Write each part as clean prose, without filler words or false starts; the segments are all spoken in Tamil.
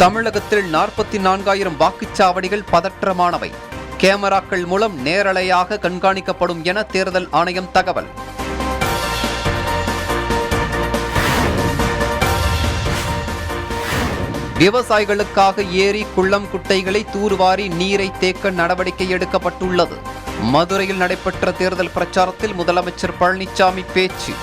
தமிழகத்தில் 44,000 வாக்குச்சாவடிகள் பதற்றமானவை. கேமராக்கள் மூலம் நேரலையாக கண்காணிக்கப்படும் என தேர்தல் ஆணையம் தகவல். விவசாயிகளுக்காக ஏரி, குளம், குட்டைகளை தூர்வாரி நீரை தேக்க நடவடிக்கை எடுக்கப்பட்டுள்ளது. மதுரையில் நடைபெற்ற தேர்தல் பிரச்சாரத்தில் முதலமைச்சர் பழனிசாமி பேச்சு.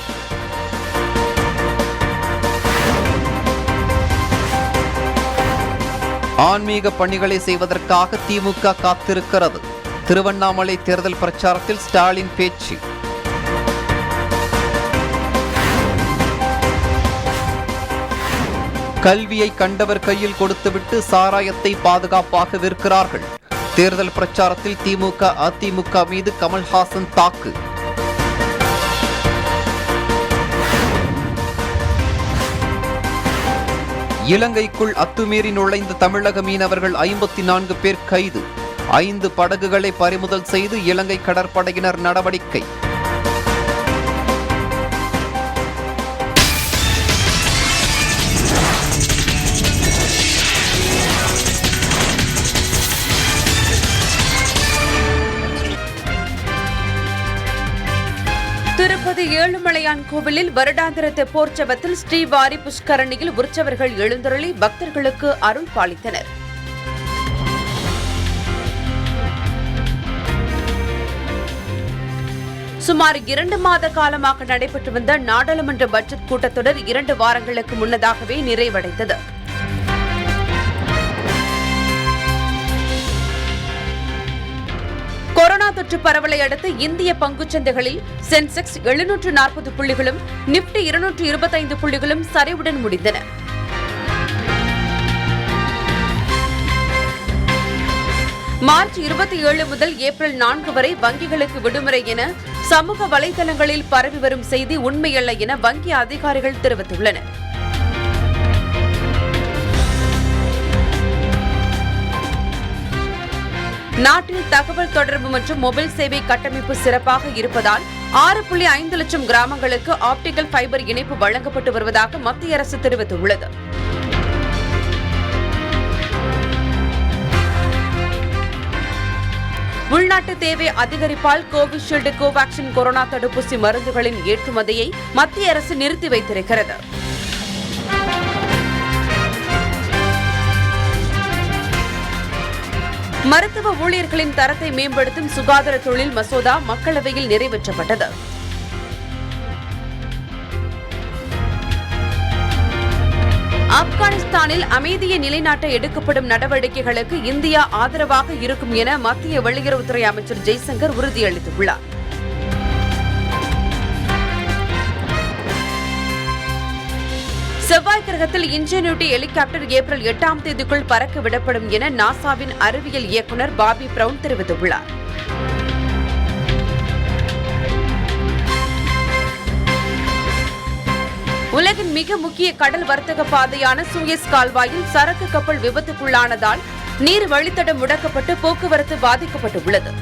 ஆன்மீக பணிகளை செய்வதற்காக திமுக காத்திருக்கிறது. திருவண்ணாமலை தேர்தல் பிரச்சாரத்தில் ஸ்டாலின் பேச்சு. கல்வியை கண்டவர் கையில் கொடுத்துவிட்டு சாராயத்தை பாதுகாப்பாக விற்கிறார்கள். தேர்தல் பிரச்சாரத்தில் திமுக, அதிமுக மீது கமல்ஹாசன் தாக்கு. இலங்கைக்குள் அத்துமீறி நுழைந்த தமிழக மீனவர்கள் 54 பேர் கைது. 5 படகுகளை பறிமுதல் செய்து இலங்கை கடற்படையினர் நடவடிக்கை. திருப்பதி ஏழுமலையான் கோவிலில் வருடாந்திர தெப்போற்சவத்தில் ஸ்ரீவாரி புஷ்கரணியில் உற்சவர்கள் எழுந்தருளி பக்தர்களுக்கு அருள் பாலித்தனர். சுமார் 2 மாத காலமாக நடைபெற்று வந்த நாடாளுமன்ற பட்ஜெட் கூட்டத்தொடர் 2 வாரங்களுக்கு முன்னதாகவே நிறைவடைந்தது. கொரோனா தொற்று பரவலை அடுத்து இந்திய பங்குச்சந்தைகளில் சென்செக்ஸ் 740 புள்ளிகளும், நிப்டி 225 புள்ளிகளும் சரிவுடன் முடிந்தன. மார்ச் 27 முதல் ஏப்ரல் 4 வரை வங்கிகளுக்கு விடுமுறை என சமூக வலைதளங்களில் பரவி வரும் செய்தி உண்மையல்ல என வங்கி அதிகாரிகள் தெரிவித்துள்ளனர். நாட்டில் தகவல் தொடர்பு மற்றும் மொபைல் சேவை கட்டமைப்பு சிறப்பாக இருப்பதால் 6.5 லட்சம் கிராமங்களுக்கு ஆப்டிகல் ஃபைபர் இணைப்பு வழங்கப்பட்டு வருவதாக மத்திய அரசு தெரிவித்துள்ளது. உள்நாட்டு தேவை அதிகரிப்பால் கோவிஷீல்டு, கோவாக்சின் கொரோனா தடுப்பூசி மருந்துகளின் ஏற்றுமதியை மத்திய அரசு நிறுத்தி வைத்திருக்கிறது. மருத்துவ ஊழியர்களின் தரத்தை மேம்படுத்தும் சுகாதார தொழில் மசோதா மக்களவையில் நிறைவேற்றப்பட்டது. ஆப்கானிஸ்தானில் அமைதியை நிலைநாட்ட எடுக்கப்படும் நடவடிக்கைகளுக்கு இந்தியா ஆதரவாக இருக்கும் என மத்திய வெளியுறவுத்துறை அமைச்சர் ஜெய்சங்கர் உறுதியளித்துள்ளார். செவ்வாய் கிரகத்தில் இன்ஜினியூட்டி ஹெலிகாப்டர் ஏப்ரல் 8ஆம் தேதிக்குள் பறக்க விடப்படும் என நாசாவின் அறிவியல் இயக்குநர் பாபி பிரவுன் தெரிவித்துள்ளார். உலகின் மிக முக்கிய கடல் வர்த்தக பாதையான சூயஸ் கால்வாயில் சரக்கு கப்பல் விபத்துக்குள்ளானதால் நீர் வழித்தடம் முடக்கப்பட்டு போக்குவரத்து பாதிக்கப்பட்டுள்ளது.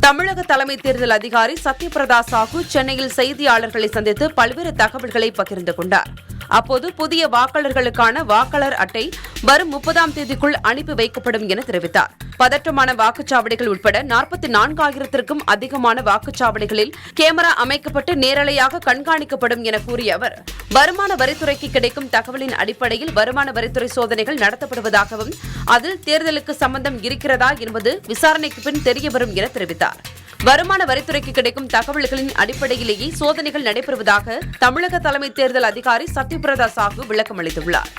தமிழக தலைமை தேர்தல் அதிகாரி சத்யபிரதா சாஹூ சென்னையில் செய்தியாளர்களை சந்தித்து பல்வேறு தகவல்களை பகிர்ந்து கொண்டார். அப்போது புதிய வாக்காளர்களுக்கான வாக்காளர் அட்டை வரும் 30ஆம் தேதிக்குள் அனுப்பி வைக்கப்படும் என தெரிவித்தார். பதற்றமான வாக்குச்சாவடிகள் உட்பட 44,000த்திற்கும் அதிகமான வாக்குச்சாவடிகளில் கேமரா அமைக்கப்பட்டு நேரலையாக கண்காணிக்கப்படும் என கூறிய அவர், வருமான வரித்துறைக்கு கிடைக்கும் தகவலின் அடிப்படையில் வருமான வரித்துறை சோதனைகள் நடத்தப்படுவதாகவும் அதில் தேர்தலுக்கு சம்பந்தம் இருக்கிறதா என்பது விசாரணைக்கு பின் தெரியவரும் என தெரிவித்தார். வருமான வரித்துறைக்கு கிடைக்கும் தகவல்களின் அடிப்படையிலேயே சோதனைகள் நடைபெறுவதாக தமிழக தலைமை தேர்தல் அதிகாரி சத்யபிரதா சாஹூ விளக்கம் அளித்துள்ளார்.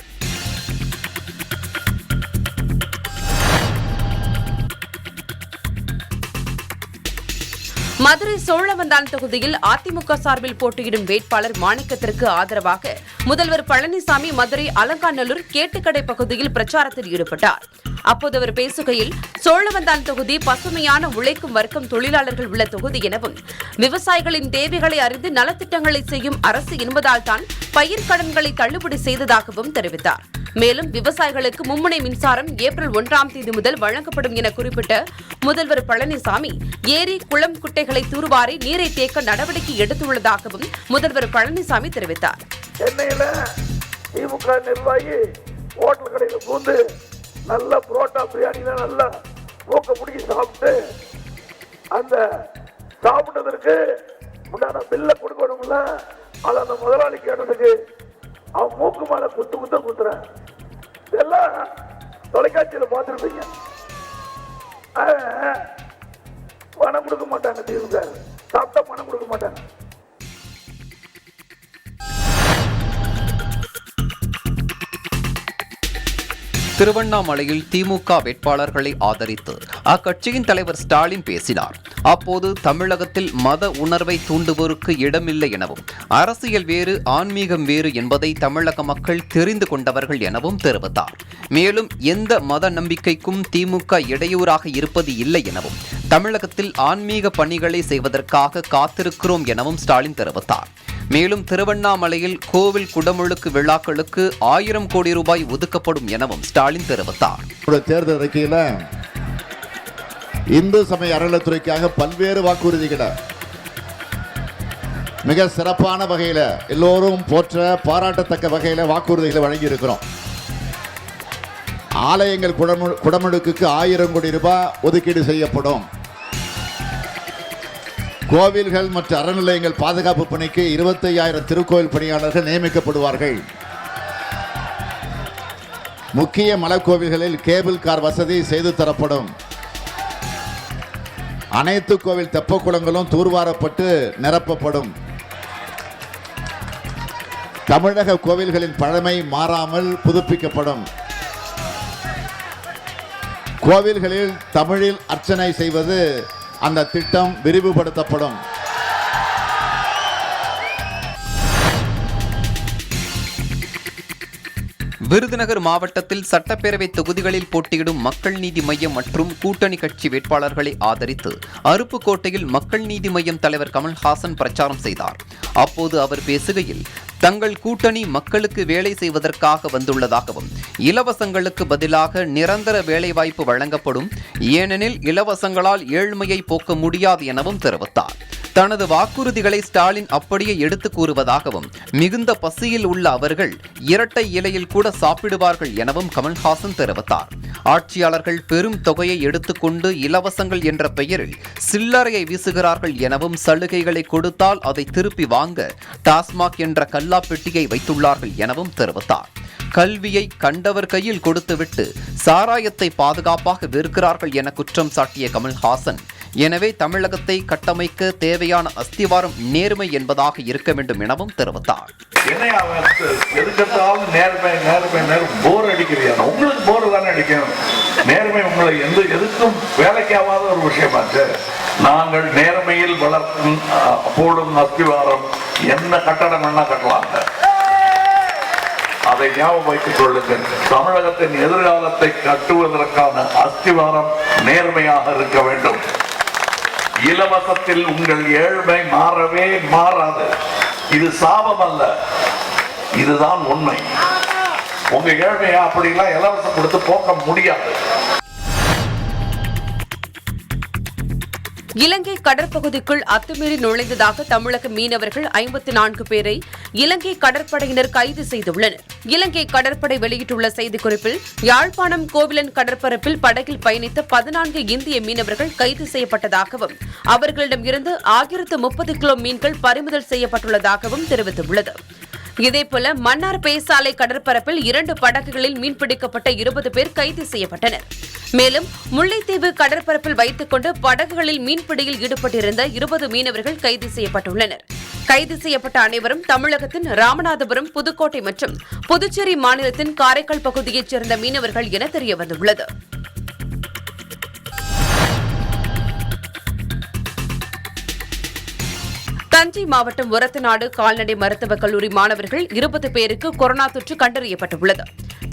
மதுரை சோழவந்தான் தொகுதியில் அதிமுக சார்பில் போட்டியிடும் வேட்பாளர் மாணிக்கத்திற்கு ஆதரவாக முதல்வர் பழனிசாமி மதுரை அலங்காநல்லூர் கேட்டுக்கடை பகுதியில் பிரச்சாரத்தில் ஈடுபட்டார். அப்போது அவர் பேசுகையில், சோழவந்தான் தொகுதி பசுமையான உழைக்கும் வர்க்கம் தொழிலாளர்கள் உள்ள தொகுதி எனவும், விவசாயிகளின் தேவைகளை அறிந்து நலத்திட்டங்களை செய்யும் அரசு என்பதால் தான் பயிர்க்கடன்களை தள்ளுபடி செய்ததாகவும் தெரிவித்தார். மேலும் விவசாயிகளுக்கு மும்முனை மின்சாரம் ஏப்ரல் 1ஆம் தேதி முதல் வழங்கப்படும் என குறிப்பிட்ட முதல்வர் பழனிசாமி ஏரி குளம் குட்டைகளை தூர்வாரி நீரை தேக்க நடவடிக்கை எடுத்துள்ளதாகவும் முதல்வர் பழனிசாமி தெரிவித்தார். சென்னையில திமுக நிர்வாகி ஹோட்டல் கடையில் பூந்து நல்ல புரோட்டா பிரியாணி நல்லா மூக்க பிடிச்சி சாப்பிட்டு அந்த சாப்பிட்டதற்கு உண்டான பில்ல கொடுக்கணும்ல, அதை அந்த முதலாளி கேட்டதுக்கு அவன் மூக்கு மேல குத்துற இதெல்லாம் தொலைக்காட்சியில் பார்த்துருப்பீங்க. பணம் கொடுக்க மாட்டாங்க, திமுக சாப்பிட்டா பணம் கொடுக்க மாட்டாங்க. திருவண்ணாமலையில் திமுக வேட்பாளர்களை ஆதரித்து அக்கட்சியின் தலைவர் ஸ்டாலின் பேசினார். அப்போது தமிழகத்தில் மத உணர்வை தூண்டுவோருக்கு இடமில்லை எனவும் அரசியல் வேறு ஆன்மீகம் வேறு என்பதை தமிழக மக்கள் தெரிந்து கொண்டவர்கள் எனவும் தெரிவித்தார். மேலும் எந்த மத நம்பிக்கைக்கும் திமுக இடையூறாக இருப்பது இல்லை எனவும் தமிழகத்தில் ஆன்மீக பணிகளை செய்வதற்காக காத்திருக்கிறோம் எனவும் ஸ்டாலின் தெரிவித்தார். மேலும் திருவண்ணாமலையில் கோவில் குடமுழுக்கு விழாக்களுக்கு 1000 கோடி ரூபாய் ஒதுக்கப்படும் எனவும் ஸ்டாலின் தெரிவித்தார். தேர்தல் அறிக்கையில இந்து சமய அறநிலையத்துறைக்காக பல்வேறு வாக்குறுதிகளை மிக சிறப்பான வகையில எல்லோரும் போற்ற பாராட்டத்தக்க வகையில வாக்குறுதிகளை வழங்கி இருக்கிறோம். ஆலயங்கள் குடமுழுக்குக்கு 1000 கோடி ரூபாய் ஒதுக்கீடு செய்யப்படும். கோவில்கள் மற்றும் அறநிலையங்கள் பாதுகாப்பு பணிக்கு 25,000 திருக்கோயில் பணியாளர்கள் நியமிக்கப்படுவார்கள். முக்கிய மலைக்கோவில்களில் கேபிள் கார் வசதி செய்து தரப்படும். அனைத்து கோவில் தெப்பக்குளங்களும் தூர்வாரப்பட்டு நிரப்பப்படும். தமிழக கோவில்களின் பழமை மாறாமல் புதுப்பிக்கப்படும். கோவில்களில் தமிழில் அர்ச்சனை செய்வது அந்த திட்டம் விரிவுபடுத்தப்படும். விருதுநகர் மாவட்டத்தில் சட்டப்பேரவை தொகுதிகளில் போட்டியிடும் மக்கள் நீதி மய்யம் மற்றும் கூட்டணி கட்சி வேட்பாளர்களை ஆதரித்து அருப்புக்கோட்டையில் மக்கள் நீதி மய்யம் தலைவர் கமல்ஹாசன் பிரச்சாரம் செய்தார். அப்போது அவர் பேசுகையில், தங்கள் கூட்டணி மக்களுக்கு வேலை செய்வதற்காக வந்துள்ளதாகவும் இலவசங்களுக்கு பதிலாக நிரந்தர வேலைவாய்ப்பு வழங்கப்படும், ஏனெனில் இலவசங்களால் ஏழ்மையை போக்க முடியாது எனவும் தெரிவித்தார். தனது வாக்குறுதிகளை ஸ்டாலின் அப்படியே எடுத்து கூறுவதாகவும் மிகுந்த பசியில் உள்ள அவர்கள் இரட்டை இலையில் கூட சாப்பிடுவார்கள் எனவும் கமல்ஹாசன் தெரிவித்தார். ஆட்சியாளர்கள் பெரும் தொகையை எடுத்துக்கொண்டு இலவசங்கள் என்ற பெயரில் சில்லறையை வீசுகிறார்கள் எனவும் சலுகைகளை கொடுத்தால் அதை திருப்பி வாங்க டாஸ்மாக் என்ற கல்லா பெட்டியை வைத்துள்ளார்கள் எனவும் தெரிவித்தார். கல்வியை கண்டவர் கையில் கொடுத்துவிட்டு சாராயத்தை பாதுகாப்பாக விற்கிறார்கள் என குற்றம் சாட்டிய கமல்ஹாசன், எனவே தமிழகத்தை கட்டமைக்க தேவையான அஸ்திவாரம் நேர்மை என்பதாக இருக்க வேண்டும் எனவும் தெரிவித்தார். போர் அடிக்கிறியா? உங்களுக்கு போர் தானே அடிக்கும். நேர்மை உங்களை எதுக்கும் வேலைக்காவாத ஒரு விஷயமாச்சு. நாங்கள் நேர்மையில் வளர்க்கும் போடும் அஸ்திவாரம் என்ன கட்டடம் என்ன கட்டலாங்க. அதை ஞாபகம் வைத்துக் கொள்ளுங்கள். தமிழகத்தின் எதிர்காலத்தை கட்டுவதற்கான அஸ்திவாரம் நேர்மையாக இருக்க வேண்டும். இலவசத்தில் உங்கள் ஏழ்மை மாறவே மாறாது. இது சாபம் அல்ல, இதுதான் உண்மை. உங்க ஏழ்மையா அப்படிலாம் இலவசம் கொடுத்து போக்க முடியாது. இலங்கை கடற்பகுதிக்குள் அத்துமீறி நுழைந்ததாக தமிழக மீனவர்கள் 54 பேரை இலங்கை கடற்படையினர் கைது செய்துள்ளனர். இலங்கை கடற்படை வெளியிட்டுள்ள செய்திக்குறிப்பில், யாழ்ப்பாணம் கோவிலன் கடற்பரப்பில் படகில் பயணித்த 14 இந்திய மீனவர்கள் கைது செய்யப்பட்டதாகவும் அவர்களிடம் இருந்து 1030 கிலோ மீன்கள் பறிமுதல் செய்யப்பட்டுள்ளதாகவும் தெரிவித்துள்ளது. இதேபோல மன்னார் பேசாலை கடற்பரப்பில் 2 படகுகளில் மீன்பிடிக்கப்பட்ட 20 பேர் கைது செய்யப்பட்டனர். மேலும் முல்லைத்தீவு கடற்பரப்பில் வைத்துக் கொண்டு படகுகளில் மீன்பிடியில் ஈடுபட்டிருந்த 20 மீனவர்கள் கைது செய்யப்பட்டுள்ளனர். கைது செய்யப்பட்ட அனைவரும் தமிழகத்தின் ராமநாதபுரம், புதுக்கோட்டை மற்றும் புதுச்சேரி மாநிலத்தின் காரைக்கால் பகுதியைச் சேர்ந்த மீனவர்கள் என தெரியவந்துள்ளது. தஞ்சை மாவட்டம் ஒரத்தநாடு கால்நடை மருத்துவக் கல்லூரி மாணவர்கள் 20 பேருக்கு கொரோனா தொற்று கண்டறியப்பட்டுள்ளது.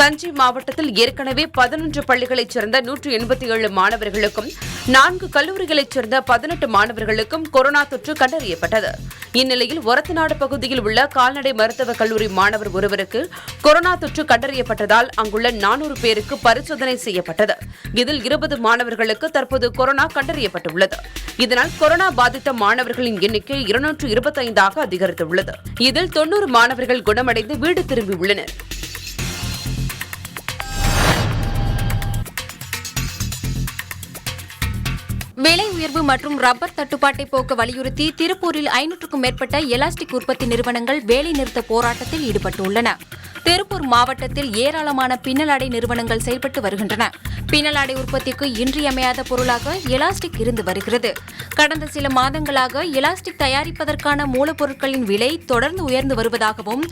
தஞ்சை மாவட்டத்தில் ஏற்கனவே 11 பள்ளிகளைச் சேர்ந்த 187 மாணவர்களுக்கும் 4 கல்லூரிகளைச் சேர்ந்த 18 மாணவர்களுக்கும் கொரோனா தொற்று கண்டறியப்பட்டது. இந்நிலையில் ஒரத்தநாடு பகுதியில் உள்ள கால்நடை மருத்துவக் கல்லூரி மாணவர் ஒருவருக்கு கொரோனா தொற்று கண்டறியப்பட்டதால் அங்குள்ள 400 பேருக்கு பரிசோதனை செய்யப்பட்டது. இதில் 20 மாணவர்களுக்கு தற்போது கொரோனா கண்டறியப்பட்டுள்ளது. இதனால் கொரோனா பாதித்த மாணவர்களின் எண்ணிக்கை 225ஆக அதிகரித்துள்ளது. இதில் 90 மாணவர்கள் குணமடைந்து வீடு திரும்பியுள்ளனர். விலை உயர்வு மற்றும் ரப்பர் தட்டுப்பாட்டை போக்க வலியுறுத்தி திருப்பூரில் 500க்கும் மேற்பட்ட எலாஸ்டிக் உற்பத்தி நிறுவனங்கள் வேலைநிறுத்த போராட்டத்தில் ஈடுபட்டுள்ளன. திருப்பூர் மாவட்டத்தில் ஏராளமான பின்னலாடை நிறுவனங்கள் செயல்பட்டு வருகின்றன. பின்னலாடை உற்பத்திக்கு இன்றியமையாத பொருளாக எலாஸ்டிக் இருந்து வருகிறது. கடந்த சில மாதங்களாக எலாஸ்டிக் தயாரிப்பதற்கான மூலப்பொருட்களின் விலை தொடர்ந்து உயர்ந்து வருவதாகவும்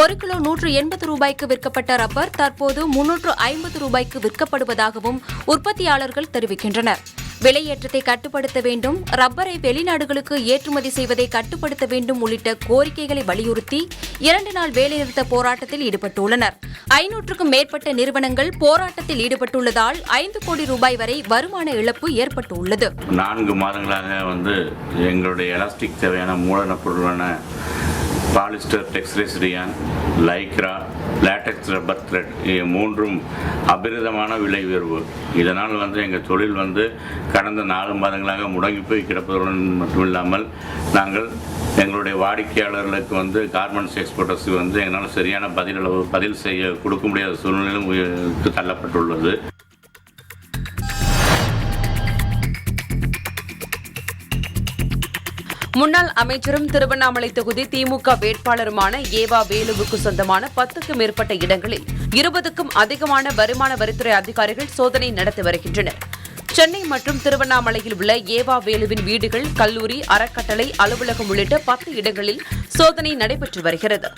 1 கிலோ 180 ரூபாய்க்கு விற்கப்பட்ட ரப்பர் தற்போது 350 ரூபாய்க்கு விற்கப்படுவதாகவும் உற்பத்தியாளர்கள் தெரிவிக்கின்றனர். விலையேற்றத்தை கட்டுப்படுத்த வேண்டும், ரப்பரை வெளிநாடுகளுக்கு ஏற்றுமதி செய்வதை கட்டுப்படுத்த வேண்டும் உள்ளிட்ட கோரிக்கைகளை வலியுறுத்தி 2 நாள் வேலைநிறுத்த போராட்டத்தில் ஈடுபட்டுள்ளனர். 500க்கும் மேற்பட்ட நிறுவனங்கள் போராட்டத்தில் ஈடுபட்டுள்ளதால் 5 கோடி ரூபாய் வரை வருமான இழப்பு ஏற்பட்டுள்ளது. 4 மாதங்களாக எங்களுடைய எலாஸ்டிக் தேவையான மூலன பொருளான polyester, textiles rayon, lycra, latex, rubber thread மூன்றும் அபரிதமான விலை உயர்வு. இதனால் எங்கள் தொழில் கடந்த 4 மாதங்களாக முடங்கி போய் கிடப்பதுடன் மட்டுமில்லாமல் நாங்கள் எங்களுடைய வாடிக்கையாளர்களுக்கு கார்மெண்ட்ஸ் எக்ஸ்போர்ட்டர்ஸுக்கு எங்களால் சரியான பதில் செய்ய கொடுக்க முடியாத சூழ்நிலையும் தள்ளப்பட்டுள்ளது. முன்னாள் அமைச்சரும் திருவண்ணாமலை தொகுதி திமுக வேட்பாளருமான ஏவா வேலுவுக்கு சொந்தமான 10க்கும் மேற்பட்ட இடங்களில் 20க்கும் அதிகமான வருமான வரித்துறை அதிகாரிகள் சோதனை நடத்தி வருகின்றனர். சென்னை மற்றும் திருவண்ணாமலையில் உள்ள ஏவா வேலுவின் வீடுகள், கல்லூரி, அறக்கட்டளை, அலுவலகம் உள்ளிட்ட 10 இடங்களில் சோதனை நடைபெற்று வருகிறது.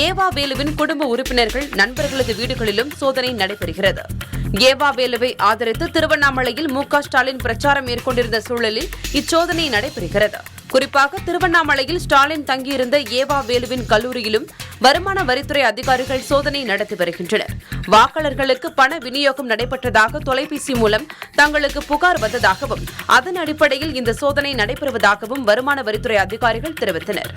ஏவா வேலுவின் குடும்ப உறுப்பினர்கள், நண்பர்களது வீடுகளிலும் சோதனை நடைபெறுகிறது. ஏவா வேலுவை ஆதரித்து திருவண்ணாமலையில் மு.க. ஸ்டாலின் பிரச்சாரம் மேற்கொண்டிருந்த சூழலில் இச்சோதனை நடைபெறுகிறது. குறிப்பாக திருவண்ணாமலையில் ஸ்டாலின் தங்கியிருந்த ஏவா வேலுவின் கல்லூரியிலும் வருமான வரித்துறை அதிகாரிகள் சோதனை நடத்தி வருகின்றனர். வாக்காளர்களுக்கு பண விநியோகம் நடைபெற்றதாக தொலைபேசி மூலம் தங்களுக்கு புகார் வந்ததாகவும் அதன் அடிப்படையில் இந்த சோதனை நடைபெறுவதாகவும் வருமான வரித்துறை அதிகாரிகள் தெரிவித்தனர்.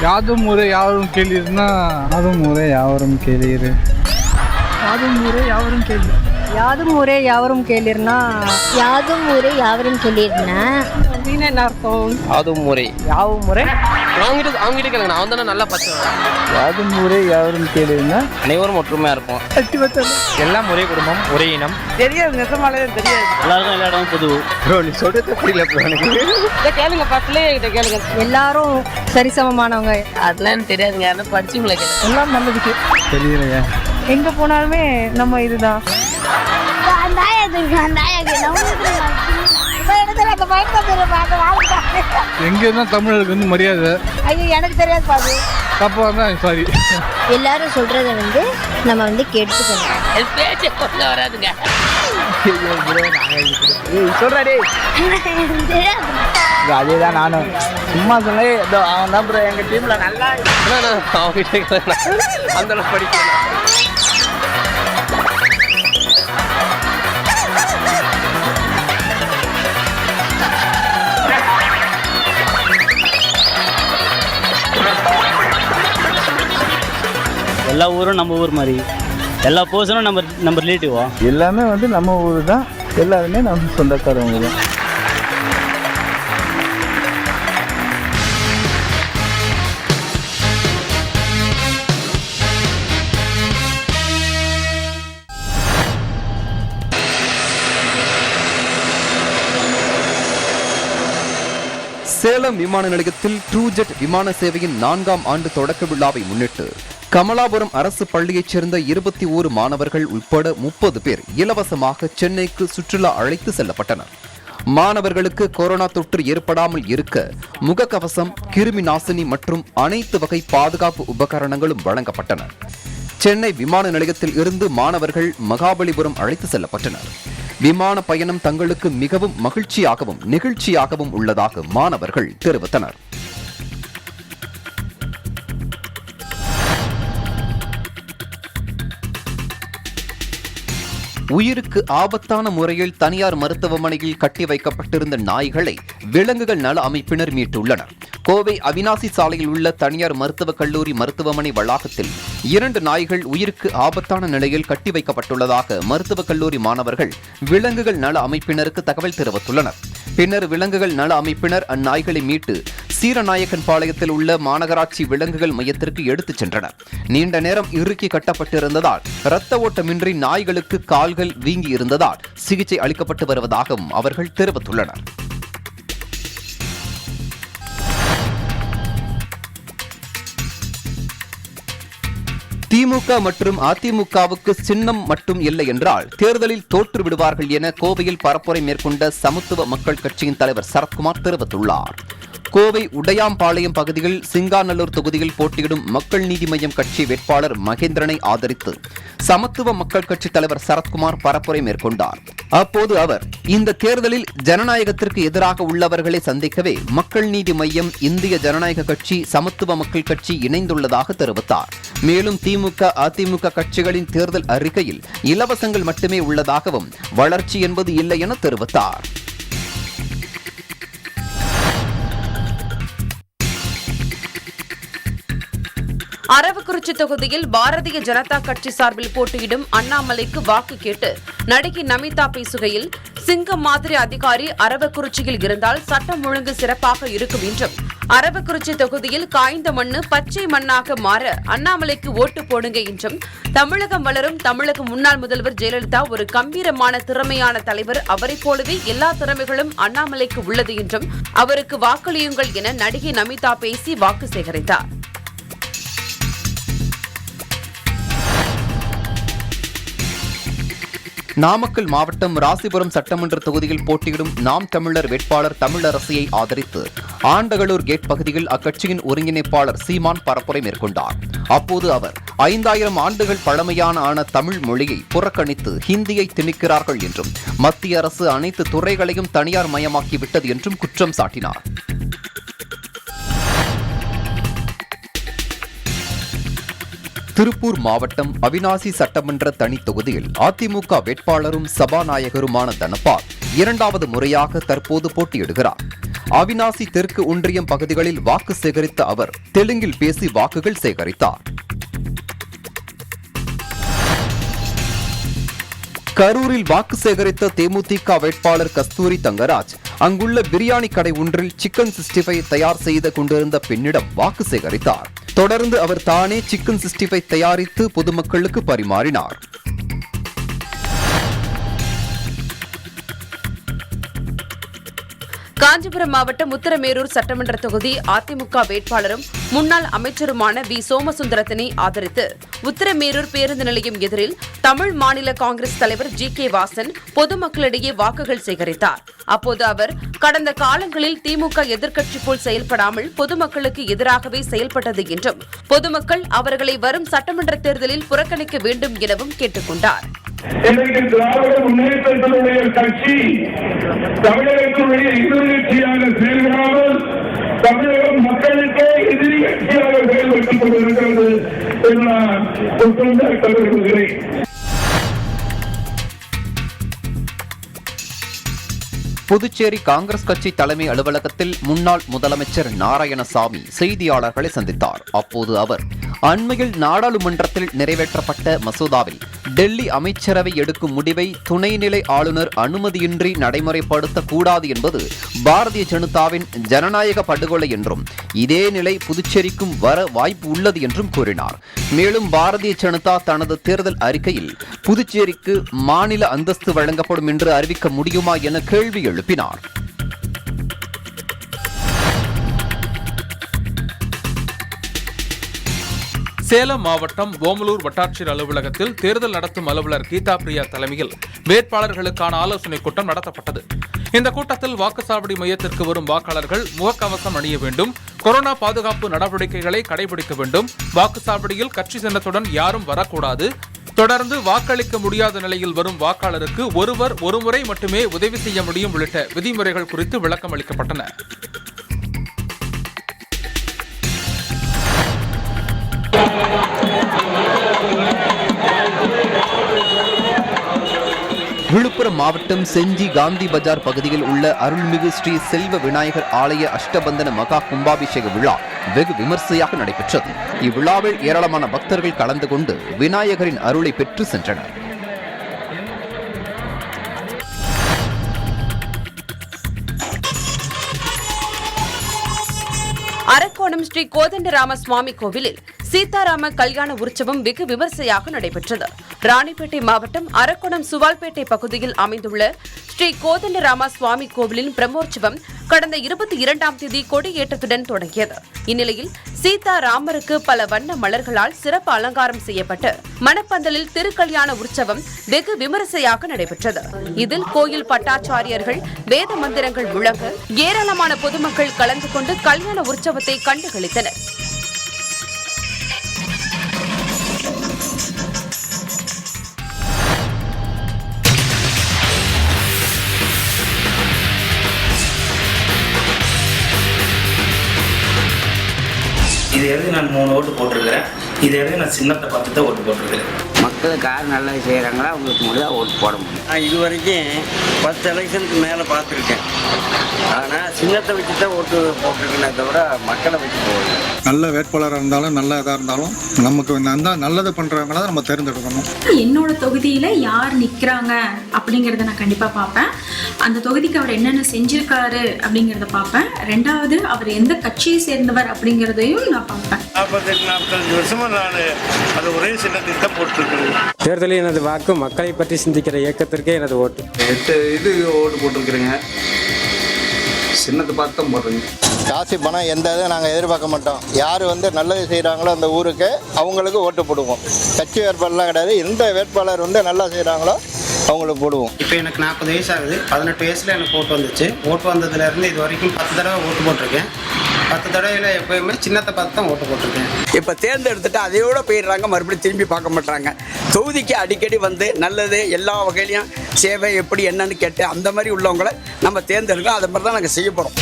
யாதும் ஊரே யாவரும் கேளீர்னா யாதும் ஊரே யாவரும் கேளீர். யாதும் ஊரே யாவரும் கேளீர். யாதும் ஊரே யாவரும் கேளீர்னா யாதும் ஊரே யாவரும் கேளீர்னா என்ன அர்த்தம்? யாதும் ஊரே யாவும் முறை அவங்க கேளுங்க. நான் தானே நல்லா பச்சை. யாதும் ஊரே யாவரும் கேளீர்னா அனைவரும் ஒற்றுமையா இருப்போம். எல்லாம் ஒரே குடும்பம், ஒரே இனம். தெரியாது, நிஜமாலே தெரியாது. எல்லாருக்கும் எல்லா இடமும் பொது. ப்ரோ நீ சொல்றது புரியல ப்ரோ எனக்கு. இதை கேளுங்க, பக்கத்துலேயே இதை கேளுங்க. எல்லாரும் சரிசமமானவங்க. அதெல்லாம் தெரியாதுங்க. யாரும் படிச்சுங்களே எல்லாம் நல்லதுக்கு தெரியலையா? எங்க போனாலுமே நம்ம இதுதான். எங்க இருந்தா தமிழருக்கு மரியாதை. ஐயோ எனக்கு தெரியாது பாது. தப்பா இருந்தா சாரி. எல்லாரும் சொல்றதை நம்ம கேட்டுக்கணும். பேச்சை கொண்டு வராதுங்க. சொல்றாடே அதேதான் நானும் சும்மா சொன்னே. அவன் தான் ப்ரோ எங்க டீம்ல நல்லா அவங்க அந்த அளவுக்கு படிக்கல. எல்லா ஊரும் நம்ம ஊர் மாதிரி, எல்லா பர்சனும் நம்ம ரிலேட்டிவா, எல்லாமே நம்ம ஊர் தான். எல்லாருமே நம்ம சொந்தக்காரவங்க தான். சேலம் விமான நிலையத்தில் ட்ரூஜெட் விமான சேவையின் 4ஆம் ஆண்டு தொடக்க விழாவை முன்னிட்டு கமலாபுரம் அரசு பள்ளியைச் சேர்ந்த 21 மாணவர்கள் உட்பட 30 பேர் இலவசமாக சென்னைக்கு சுற்றுலா அழைத்து செல்லப்பட்டனர். மாணவர்களுக்கு கொரோனா தொற்று ஏற்படாமல் இருக்க முகக்கவசம், கிருமி நாசினி மற்றும் அனைத்து வகை பாதுகாப்பு உபகரணங்களும் வழங்கப்பட்டன. சென்னை விமான நிலையத்தில் இருந்து மாணவர்கள் மகாபலிபுரம் அழைத்து செல்லப்பட்டனர். விமான பயணம் தங்களுக்கு மிகவும் மகிழ்ச்சியாகவும் நெகிழ்ச்சியாகவும் உள்ளதாக மாணவர்கள் தெரிவித்தனர். உயிருக்கு ஆபத்தான முறையில் தனியார் மருத்துவமனையில் கட்டி வைக்கப்பட்டிருந்த நாய்களை விலங்குகள் நல அமைப்பினர் மீட்டுள்ளனர். கோவை அவினாசி சாலையில் உள்ள தனியார் மருத்துவக் கல்லூரி மருத்துவமனை வளாகத்தில் 2 நாய்கள் உயிருக்கு ஆபத்தான நிலையில் கட்டி வைக்கப்பட்டுள்ளதாக மருத்துவக் கல்லூரி மாணவர்கள் விலங்குகள் நல அமைப்பினருக்கு தகவல் தெரிவித்துள்ளனர். பின்னர் விலங்குகள் நல அமைப்பினர் அந்நாய்களை மீட்டு சீரநாயக்கன் பாளையத்தில் உள்ள மாநகராட்சி விலங்குகள் மையத்திற்கு எடுத்துச் சென்றனர். நீண்ட நேரம் இறுக்கி கட்டப்பட்டிருந்ததால் இரத்த ஓட்டமின்றி நாய்களுக்கு கால்கள் வீங்கி இருந்ததால் சிகிச்சை அளிக்கப்பட்டு வருவதாகவும் அவர்கள் தெரிவித்துள்ளனர். திமுக மற்றும் அதிமுகவுக்கு சின்னம் மட்டும் இல்லை என்றால் தேர்தலில் தோற்று விடுவார்கள் என கோவையில் பரப்புரை மேற்கொண்ட சமத்துவ மக்கள் கட்சியின் தலைவர் சரத்குமார் தெரிவித்துள்ளார். கோவை உடையாம்பாளையம் பகுதியில் சிங்காநல்லூர் தொகுதியில் போட்டியிடும் மக்கள் நீதி மய்யம் கட்சி வேட்பாளர் மகேந்திரனை ஆதரித்து சமத்துவ மக்கள் கட்சி தலைவர் சரத்குமார் பரப்புரை மேற்கொண்டார். அப்போது அவர், இந்த தேர்தலில் ஜனநாயகத்திற்கு எதிராக உள்ளவர்களை சந்திக்கவே மக்கள் நீதி மய்யம், இந்திய ஜனநாயக கட்சி, சமத்துவ மக்கள் கட்சி இணைந்துள்ளதாக தெரிவித்தார். மேலும் திமுக, அதிமுக கட்சிகளின் தேர்தல் அறிக்கையில் இலவசங்கள் மட்டுமே உள்ளதாகவும் வளர்ச்சி என்பது இல்லை என தெரிவித்தார். அரவக்குறிச்சி தொகுதியில் பாரதிய ஜனதா கட்சி சார்பில் போட்டியிடும் அண்ணாமலைக்கு வாக்கு கேட்டு நடிகை நமிதா பேசுகையில், சிங்கம் மாதிரி அதிகாரி அரவக்குறிச்சியில் இருந்தால் சட்டம் ஒழுங்கு சிறப்பாக இருக்கும் என்றும், அரவக்குறிச்சி தொகுதியில் காய்ந்த மண்ணு பச்சை மண்ணாக மாற அண்ணாமலைக்கு ஓட்டு போடுங்க என்றும், தமிழகம் வளரும், தமிழக முன்னாள் முதல்வர் ஜெயலலிதா ஒரு கம்பீரமான திறமையான தலைவர், அவரை போலவே எல்லா திறமைகளும் அண்ணாமலைக்கு உள்ளது என்றும் அவருக்கு வாக்களியுங்கள் என நடிகை நமிதா பேசி வாக்கு சேகரித்தார். நாமக்கல் மாவட்டம் ராசிபுரம் சட்டமன்ற தொகுதியில் போட்டியிடும் நாம் தமிழர் வேட்பாளர் தமிழரசியை ஆதரித்து ஆண்டகளூர் கேட் பகுதியில் அக்கட்சியின் ஒருங்கிணைப்பாளர் சீமான் பரப்புரை மேற்கொண்டார். அப்போது அவர், 5000 ஆண்டுகள் பழமையான தமிழ் மொழியை புறக்கணித்து ஹிந்தியை திணிக்கிறார்கள் என்றும், மத்திய அரசு அனைத்து துறைகளையும் தனியார் மயமாக்கிவிட்டது என்றும் குற்றம் சாட்டினார். திருப்பூர் மாவட்டம் அவினாசி சட்டமன்ற தனி தொகுதியில் அதிமுக வேட்பாளரும் சபாநாயகருமான தனபால் 2வது முறையாக தற்போது போட்டியிடுகிறார். அவினாசி தெற்கு ஒன்றியம் பகுதிகளில் வாக்கு சேகரித்த அவர் தெலுங்கில் பேசி வாக்குகள் சேகரித்தார். கரூரில் வாக்கு சேகரித்த தேமுதிக வேட்பாளர் கஸ்தூரி தங்கராஜ் அங்குள்ள பிரியாணி கடை ஒன்றில் சிக்கன் 65 தயார் செய்து கொண்டிருந்த பெண்ணிடம் வாக்கு சேகரித்தார். தொடர்ந்து அவர் தானே சிக்கன் 65 தயாரித்து பொதுமக்களுக்கு பரிமாறினார். காஞ்சிபுரம் மாவட்டம் உத்தரமேரூர் சட்டமன்ற தொகுதி அதிமுக வேட்பாளரும் முன்னாள் அமைச்சருமான வி சோமசுந்தரத்தினை ஆதரித்து உத்தரமேரூர் பேருந்து நிலையம் எதிரில் தமிழ் மாநில காங்கிரஸ் தலைவர் ஜி.கே. வாசன் பொதுமக்களிடையே வாக்குகள் சேகரித்தார். அப்போது அவர், கடந்த காலங்களில் திமுக எதிர்க்கட்சி போல் செயல்படாமல் பொதுமக்களுக்கு எதிராகவே செயல்பட்டது என்றும், பொதுமக்கள் அவர்களை வரும் சட்டமன்ற தேர்தலில் புறக்கணிக்க வேண்டும் எனவும் கேட்டுக் கொண்டார். திராவிட முன்னேற்றத்தினுடைய கட்சி தமிழகத்தினுடைய எதிர்கட்சியாக செயல்படாமல் தமிழக மக்களுக்கே எதிர்கட்சியாக செயல்பட்டுக் கொண்டிருக்கிறது என்று நான் குற்றம் சாட்ட விரும்புகிறேன். புதுச்சேரி காங்கிரஸ் கட்சி தலைமை அலுவலகத்தில் முன்னாள் முதலமைச்சர் நாராயணசாமி செய்தியாளர்களை சந்தித்தார். அப்போது அவர், அண்மையில் நாடாளுமன்றத்தில் நிறைவேற்றப்பட்ட மசோதாவில் டெல்லி அமைச்சரவை எடுக்கும் முடிவை துணைநிலை ஆளுநர் அனுமதியின்றி நடைமுறைப்படுத்தக்கூடாது என்பது பாரதிய ஜனதாவின் ஜனநாயக படுகொலை என்றும், இதே நிலை புதுச்சேரிக்கும் வர வாய்ப்பு உள்ளது என்றும் கூறினார். மேலும் பாரதிய ஜனதா தனது தேர்தல் அறிக்கையில் புதுச்சேரிக்கு மாநில அந்தஸ்து வழங்கப்படும் என்று அறிவிக்க முடியுமா என கேள்வி எழுப்பினார். சேலம் மாவட்டம் ஓமலூர் வட்டாட்சியர் அலுவலகத்தில் தேர்தல் நடத்தும் அலுவலர் கீதா பிரியா தலைமையில் வேட்பாளர்களுக்கான ஆலோசனைக் கூட்டம் நடத்தப்பட்டது. இந்த கூட்டத்தில் வாக்குச்சாவடி மையத்திற்கு வரும் வாக்காளர்கள் முகக்கவசம் அணிய வேண்டும், கொரோனா பாதுகாப்பு நடவடிக்கைகளை கடைபிடிக்க வேண்டும், வாக்குச்சாவடியில் கட்சி சின்னத்துடன் யாரும் வரக்கூடாது, தொடர்ந்து வாக்களிக்க முடியாத நிலையில் வரும் வாக்காளருக்கு ஒருவர் ஒருமுறை மட்டுமே உதவி செய்ய முடியும் உள்ளிட்ட விதிமுறைகள் குறித்து விளக்கம் அளிக்கப்பட்டன. விழுப்புரம் மாவட்டம் செஞ்சி காந்தி பஜார் பகுதியில் உள்ள அருள்மிகு ஸ்ரீ செல்வ விநாயகர் ஆலய அஷ்டபந்தன மகா கும்பாபிஷேக விழா வெகு விமர்சையாக நடைபெற்றது. இவ்விழாவில் ஏராளமான பக்தர்கள் கலந்து கொண்டு விநாயகரின் அருளை பெற்று சென்றனர். அரக்கோணம் ஸ்ரீ கோதண்டராம சுவாமி கோவிலில் சீதாராம கல்யாண உற்சவம் வெகு விமர்சையாக நடைபெற்றது. ராணிப்பேட்டை மாவட்டம் அரக்கோணம் சுவால்பேட்டை பகுதியில் அமைந்துள்ள ஸ்ரீ கோதண்டராம சுவாமி கோவிலின் பிரம்மோற்சவம் கடந்த 22ஆம் தேதி கொடியேற்றத்துடன் தொடங்கியது. இந்நிலையில் சீதாராமருக்கு பல வண்ண மலர்களால் சிறப்பு அலங்காரம் செய்யப்பட்டு மணப்பந்தலில் திருக்கல்யாண உற்சவம் வெகு விமரிசையாக நடைபெற்றது. இதில் கோயில் பட்டாச்சாரியர்கள் வேத மந்திரங்கள் முழங்க ஏராளமான பொதுமக்கள் கலந்து கொண்டு கல்யாண உற்சவத்தை கண்டுகளித்தனர். இது எழுதி நான் 3 ஓட்டு போட்டிருக்கிறேன். இது எழுதி நான் சின்னத்தை பார்த்து தான் ஓட்டு போட்டிருக்கிறேன். மக்களுக்கு யார் நல்லது செய்கிறாங்களோ அவங்களுக்கு முடியாது ஓட்டு போட முடியும். நான் இது வரைக்கும் 10 எலெக்ஷனுக்கு மேலே பார்த்துருக்கேன். ஆனால் சின்னத்தை வச்சு தான் ஓட்டு போட்டிருக்கேனே தவிர மக்களை வச்சு போகல. நல்ல வேட்பாளராக இருந்தாலும் நல்ல இதாக இருந்தாலும் நமக்கு நல்லது பண்ணுறவங்கள தான் நம்ம தேர்ந்தெடுக்கணும். என்னோட தொகுதியில் யார் நிற்கிறாங்க அப்படிங்கிறத நான் கண்டிப்பாக பார்ப்பேன். அந்த தொகுதிக்கு அவர் என்னென்ன செஞ்சிருக்காரு அப்படிங்கிறத பார்ப்பேன். 2வது அவர் எந்த கட்சியை சேர்ந்தவர் அப்படிங்கிறதையும் நான் பார்ப்பேன். 48-45 வருஷமாக நான் அது ஒரே சின்னத்துக்கு தான் போட்டிருக்கேன். தேர்தலில் எனது வாக்கு மக்களை பற்றி சிந்திக்கிற இயக்கத்திற்கே எனது ஓட்டு. 8 இது ஓட்டு போட்டிருக்கிறேங்க. சின்னத்தை பார்த்து தான் போடுறீங்க. காசு பணம் எந்த இதை நாங்கள் எதிர்பார்க்க மாட்டோம். யார் நல்லது செய்கிறாங்களோ அந்த ஊருக்கு அவங்களுக்கு ஓட்டு போடுவோம். கட்சி வேட்பாளர்லாம் கிடையாது. எந்த வேட்பாளர் நல்லா செய்கிறாங்களோ அவங்களுக்கு போடுவோம். இப்போ எனக்கு 40 வயசு ஆகுது. 18 வயசில் எனக்கு ஓட்டு வந்துச்சு. ஓட்டு வந்ததுலேருந்து இது வரைக்கும் 10 தடவை ஓட்டு போட்டிருக்கேன். 10 தடவையில் எப்போயுமே சின்னத்தை பார்த்து தான் ஓட்டு போட்டிருக்கேன். இப்போ தேர்ந்தெடுத்துட்டு அதையோட போயிடுறாங்க, மறுபடியும் திரும்பி பார்க்க மாட்டாங்க. தொகுதிக்கு அடிக்கடி நல்லது எல்லா வகையிலையும் சேவை எப்படி என்னன்னு கேட்டு அந்த மாதிரி உள்ளவங்களை நம்ம தேர்ந்தெடுக்கோம். அதை மாதிரி தான் நாங்கள் செய்ய போகிறோம்.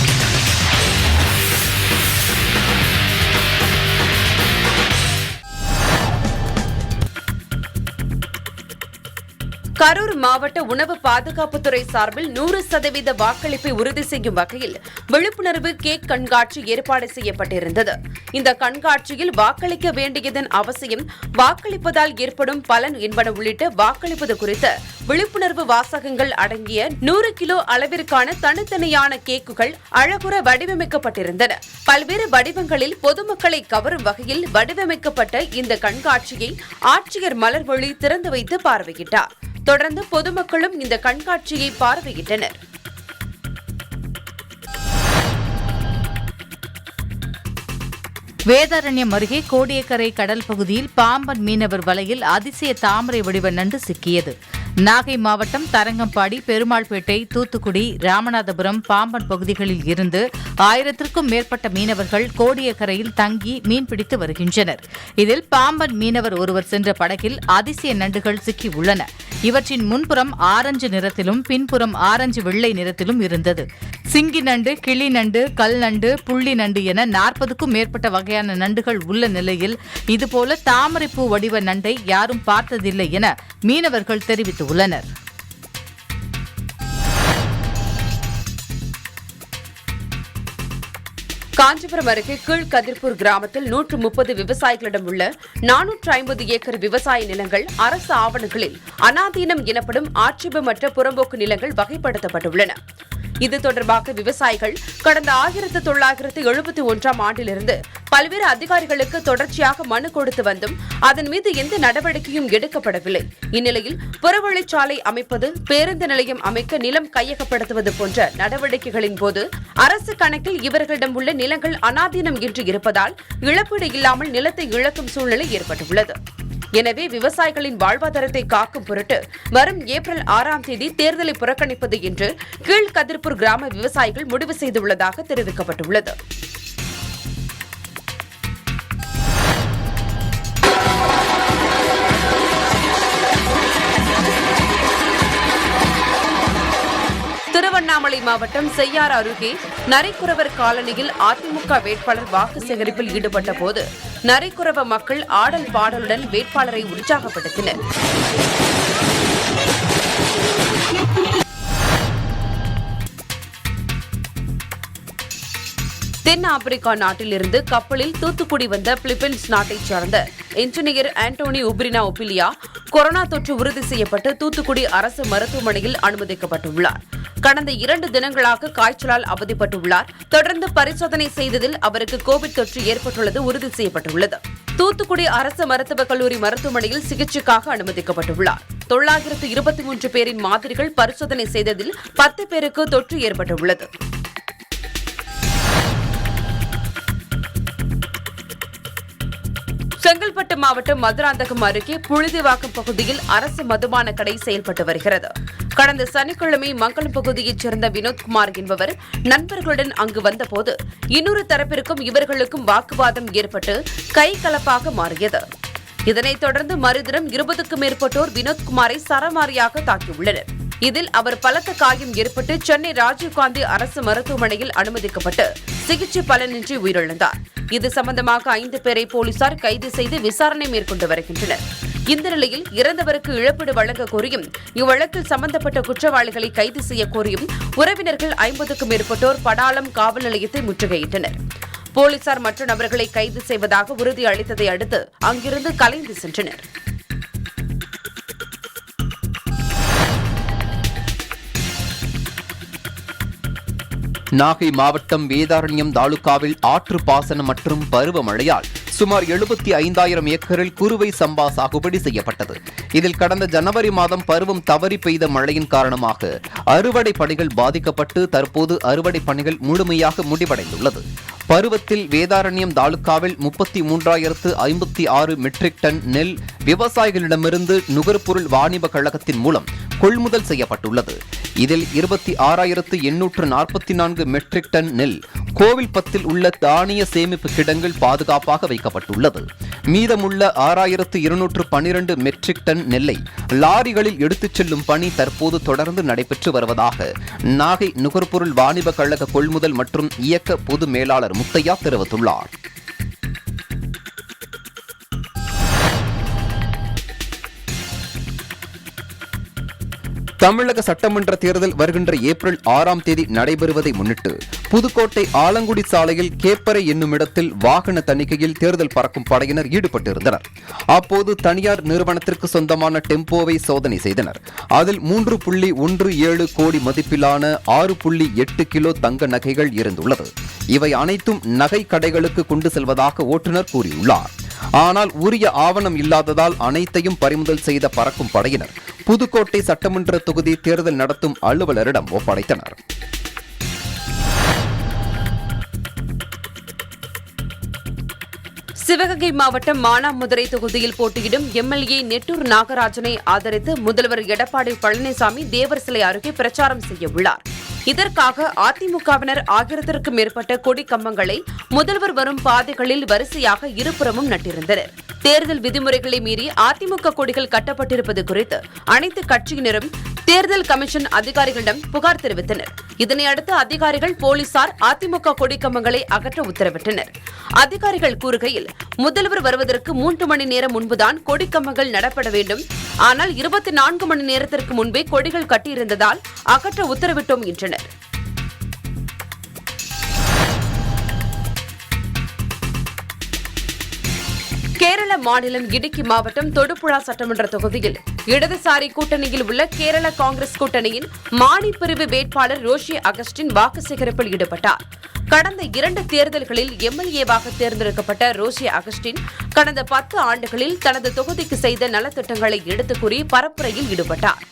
கரூர் மாவட்ட உணவு பாதுகாப்புத்துறை சார்பில் 100% வாக்களிப்பை உறுதி செய்யும் வகையில் விழிப்புணர்வு கேக் கண்காட்சி ஏற்பாடு செய்யப்பட்டிருந்தது. இந்த கண்காட்சியில் வாக்களிக்க வேண்டியதன் அவசியம், வாக்களிப்பதால் ஏற்படும் பலன் என்பன உள்ளிட்ட வாக்களிப்பது குறித்த விழிப்புணர்வு வாசகங்கள் அடங்கிய 100 கிலோ அளவிற்கான தனித்தனியான கேக்குகள் அழகுற வடிவமைக்கப்பட்டிருந்தன. பல்வேறு வடிவங்களில் பொதுமக்களை கவரும் வகையில் வடிவமைக்கப்பட்ட இந்த கண்காட்சியை ஆட்சியர் மலர்வொளி திறந்து வைத்து பார்வையிட்டார். தொடர்ந்து பொதுமக்களும் இந்த கண்காட்சியை பார்வையிட்டனர். வேதாரண்யம் அருகே கோடியக்கரை கடல் பகுதியில் பாம்பன் மீனவர் வலையில் அதிசய தாமரை வடிவ நண்டு சிக்கியது. நாகை மாவட்டம் தரங்கம்பாடி, பெருமாள்பேட்டை, தூத்துக்குடி, ராமநாதபுரம், பாம்பன் பகுதிகளில் இருந்து 1000க்கும் மேற்பட்ட மீனவர்கள் கோடியக்கரையில் தங்கி மீன்பிடித்து வருகின்றனர். இதில் பாம்பன் மீனவர் ஒருவர் சென்ற படகில் அதிசய நண்டுகள் சிக்கி உள்ளன. இவற்றின் முன்புறம் ஆரஞ்சு நிறத்திலும் பின்புறம் ஆரஞ்சு வெள்ளை நிறத்திலும் இருந்தது. சிங்கி நண்டு, கிளி நண்டு, கல் நண்டு, புள்ளி நண்டு என 40க்கும் மேற்பட்ட வகையான நண்டுகள் உள்ள நிலையில் இதுபோல தாமரைப்பூ வடிவ நண்டை யாரும் பார்த்ததில்லை என மீனவர்கள் தெரிவித்துள்ளனர். காஞ்சிபுரம் அருகே கீழ்கதிர்பூர் கிராமத்தில் 130 விவசாயிகளிடம் உள்ள 450 ஏக்கர் விவசாய நிலங்கள் அரசு ஆவணங்களில் அனாதீனம் எனப்படும் ஆட்சேபமற்ற புறம்போக்கு நிலங்கள் வகைப்படுத்தப்பட்டுள்ளன. இது தொடர்பாக விவசாயிகள் கடந்த 1971ஆம் ஆண்டிலிருந்து பல்வேறு அதிகாரிகளுக்கு தொடர்ச்சியாக மனு கொடுத்து வந்தும் அதன் மீது எந்த நடவடிக்கையும் எடுக்கப்படவில்லை. இந்நிலையில் புறவழிச்சாலை அமைப்பது, பேருந்து நிலையம் அமைக்க நிலம் கையகப்படுத்துவது போன்ற நடவடிக்கைகளின் போது அரசு கணக்கில் இவர்களிடம் உள்ள நிலங்கள் அனாதீனம் என்று இருப்பதால் இழப்பீடு இல்லாமல் நிலத்தை இழக்கும் சூழ்நிலை ஏற்பட்டுள்ளது. எனவே விவசாயிகளின் வாழ்வாதாரத்தை காக்கும் பொருட்டு வரும் ஏப்ரல் 6ஆம் தேதி தேர்தலை புறக்கணிப்பது என்று கீழ்கதிர்பூர் கிராம விவசாயிகள் முடிவு செய்துள்ளதாக தெரிவிக்கப்பட்டுள்ளது. திருவண்ணாமலை மாவட்டம் செய்யாறு அருகே நரிக்குறவர் காலனியில் அதிமுக வேட்பாளர் வாக்கு சேகரிப்பில் ஈடுபட்ட போது நரிக்குறவ மக்கள் ஆடல் பாடலுடன் வேட்பாளரை உற்சாகப்படுத்தினர். தென் ஆப்பிரிக்கா நாட்டிலிருந்து கப்பலில் தூத்துக்குடி வந்த பிலிப்பைன்ஸ் நாட்டைச் சேர்ந்த என்ஜினியர் ஆண்டோனி உப்ரினா ஒபிலியா கொரோனா தொற்று உறுதி செய்யப்பட்டு தூத்துக்குடி அரசு மருத்துவமனையில் அனுமதிக்கப்பட்டுள்ளார். கடந்த 2 தினங்களாக காய்ச்சலால் அவதிப்பட்டுள்ளார். தொடர்ந்து பரிசோதனை செய்ததில் அவருக்கு கோவிட் தொற்று ஏற்பட்டுள்ளது உறுதி செய்யப்பட்டுள்ளது. தூத்துக்குடி அரசு மருத்துவக் கல்லூரி மருத்துவமனையில் சிகிச்சைக்காக அனுமதிக்கப்பட்டுள்ளார். 923 பேரின் மாதிரிகள் பரிசோதனை செய்ததில் 10 பேருக்கு தொற்று ஏற்பட்டுள்ளது. செங்கல்பட்டு மாவட்டம் மதுராந்தகம் அருகே புழுதிவாக்கம் பகுதியில் அரசு மதுபான கடை செயல்பட்டு வருகிறது. கடந்த சனிக்கிழமை மங்கலம் பகுதியைச் சேர்ந்த வினோத்குமார் என்பவர் நண்பர்களுடன் அங்கு வந்தபோது இன்னொரு தரப்பிற்கும் இவர்களுக்கும் வாக்குவாதம் ஏற்பட்டு கைகலப்பாக மாறியது. இதனைத் தொடர்ந்து மறுதினம் 20க்கும் மேற்பட்டோர் வினோத்குமாரை சரமாரியாக தாக்கியுள்ளனர். இதில் அவர் பலத்த காயம் ஏற்பட்டு சென்னை ராஜீவ்காந்தி அரசு மருத்துவமனையில் அனுமதிக்கப்பட்டு சிகிச்சை பலனின்றி உயிரிழந்தார். இது சம்பந்தமாக 5 பேரை போலீசார் கைது செய்து விசாரணை மேற்கொண்டு வருகின்றனர். இந்த நிலையில் இறந்தவருக்கு இழப்பீடு வழங்க கோரியும் இவ்வழக்கில் சம்பந்தப்பட்ட குற்றவாளிகளை கைது செய்ய கோரியும் உறவினர்கள் 50க்கும் மேற்பட்டோர் படாலம் காவல் நிலையத்தை முற்றுகையிட்டனர். போலீசார் மற்ற நபர்களை கைது செய்வதாக உறுதி அளித்ததை அடுத்து அங்கிருந்து கலைந்து சென்றனர். நாகை மாவட்டம் வேதாரண்யம் தாலுகாவில் ஆற்று பாசனம் மற்றும் பருவமழையால் சுமார் 75,000 ஏக்கரில் குறுவை சம்பா சாகுபடி செய்யப்பட்டது. இதில் கடந்த ஜனவரி மாதம் பருவம் தவறி பெய்த மழையின் காரணமாக அறுவடை பணிகள் பாதிக்கப்பட்டு தற்போது அறுவடை பணிகள் முழுமையாக முடிவடைந்துள்ளது. பருவத்தில் வேதாரண்யம் தாலுகாவில் 33,056 மெட்ரிக் டன் நெல் விவசாயிகளிடமிருந்து நுகர்பொருள் வாணிப கழகத்தின் மூலம் கொள்முதல் செய்யப்பட்டுள்ளது. இதில் 26,844 மெட்ரிக் டன் நெல் கோவில்பத்தில் உள்ள தானிய சேமிப்பு கிடங்கில் பாதுகாப்பாக வைக்கப்பட்டுள்ளது. மீதமுள்ள 6,212 மெட்ரிக் டன் நெல்லை லாரிகளில் எடுத்துச் செல்லும் பணி தற்போது தொடர்ந்து நடைபெற்று வருவதாக நாகை நுகர்பொருள் வாணிப கழக கொள்முதல் மற்றும் இயக்க பொது மேலாளர் முத்தையா தெரிவித்துள்ளார். தமிழக சட்டமன்ற தேர்தல் வருகின்ற ஏப்ரல் 6ஆம் தேதி நடைபெறுவதை முன்னிட்டு புதுக்கோட்டை ஆலங்குடி சாலையில் கேப்பரை என்னும் இடத்தில் வாகன தணிக்கையில் தேர்தல் பறக்கும் படையினர் ஈடுபட்டிருந்தனர். அப்போது தனியார் நிறுவனத்திற்கு சொந்தமான டெம்போவை சோதனை செய்தனர். அதில் 3.17 கோடி மதிப்பிலான 6.8 கிலோ தங்க நகைகள் இருந்துள்ளது. இவை அனைத்தும் நகை கடைகளுக்கு கொண்டு செல்வதாக ஓட்டுநர் கூறியுள்ளார். ஆனால் உரிய ஆவணம் இல்லாததால் அனைத்தையும் பறிமுதல் செய்த பறக்கும் படையினர் புதுக்கோட்டை சட்டமன்ற தொகுதி தேர்தல் நடத்தும் அலுவலரிடம் ஒப்படைத்தனர். சிவகங்கை மாவட்டம் மானாமதுரை தொகுதியில் போட்டியிடும் எம்எல்ஏ நெட்டூர் நாகராஜனை ஆதரித்து முதல்வர் எடப்பாடி பழனிசாமி தேவர் சிலை அருகே பிரச்சாரம் செய்ய உள்ளார். இதற்காக அதிமுகவினர் 1000க்கும் மேற்பட்ட கொடி கம்பங்களை முதல்வர் வரும் பாதைகளில் வரிசையாக இருபுறமும் நட்டிருந்தனர். தேர்தல் விதிமுறைகளை மீறி அதிமுக கொடிகள் கட்டப்பட்டிருப்பது குறித்து அனைத்து கட்சியினரும் தேர்தல் கமிஷன் அதிகாரிகளிடம் புகார் தெரிவித்தனர். இதனையடுத்து அதிகாரிகள் போலீசார் அதிமுக கொடி கம்பங்களை அகற்ற உத்தரவிட்டனர். அதிகாரிகள் கூறுகையில் முதல்வர் வருவதற்கு 3 மணி நேரம் முன்புதான் கொடி கம்பங்கள் நடப்பட வேண்டும். ஆனால் 24 மணி நேரத்திற்கு முன்பே கொடிகள் கட்டியிருந்ததால் அகற்ற உத்தரவிட்டோம் என்றனர். கேரள மாநிலம் இடுக்கி மாவட்டம் தொடுபுழா சட்டமன்ற தொகுதியில் இடதுசாரி கூட்டணியில் உள்ள கேரள காங்கிரஸ் கூட்டணியின் மானி பிரிவு வேட்பாளர் ரோஷி அகஸ்டின் வாக்கு சேகரிப்பில் ஈடுபட்டார். கடந்த 2 தேர்தல்களில் எம்எல்ஏவாக தேர்ந்தெடுக்கப்பட்ட ரோஷி அகஸ்டின் கடந்த 10 ஆண்டுகளில் தனது தொகுதிக்கு செய்த நலத்திட்டங்களை எடுத்துக் கூறி பரப்புரையில் ஈடுபட்டார்.